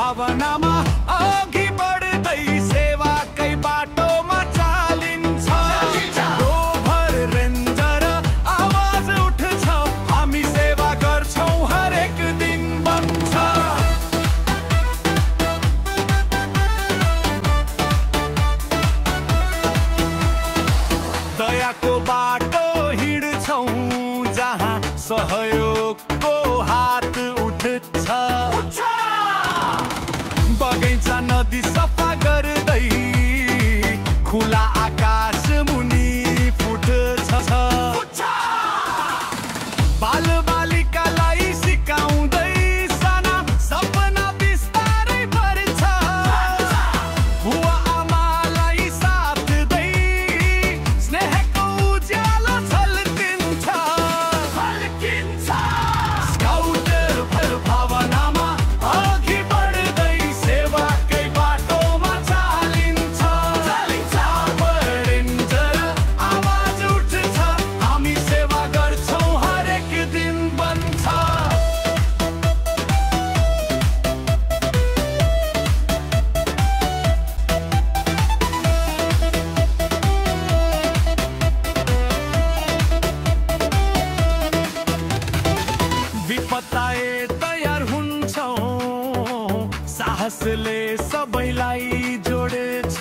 भावनामा अघि बढ्दै सेवाकै बाटोमा चालिन्छ। रोभर रेन्जर आवाज उठ्छ, हामी सेवा गर्छौं हरेक दिन बन्छ। दयाको बाटो हिँड्छौं जहाँ सहयोगको हात उठ्छ। बगैँचा नदी सफा गर्दै खुला आकाश मुनि फुट्छ। बालबालिकालाई सिकाउँदै साना सपना बिस्तारै बढ्छ। बुवा आमालाई साथ दै स्नेहको उज्यालो झल्किन्छ। स्काउट भावनामा अघि बढ्दै सेवाकै बाटोमा चालिन्छ। रेन्जर आवाज उठ्छ, हामी सेवा गर्छौं हरेक दिन बन्छ। विपत्ताए तयार हुन्छौं, साहसले सबैलाई जोड्छ।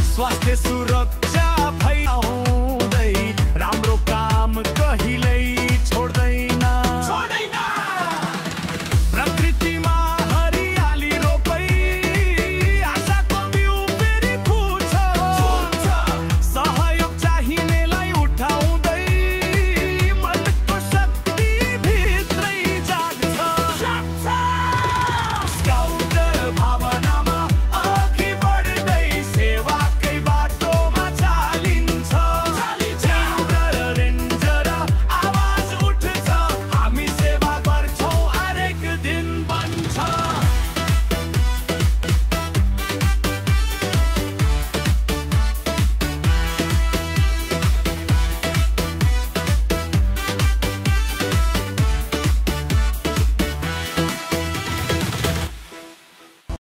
स्वास्थ्य सुरक्षा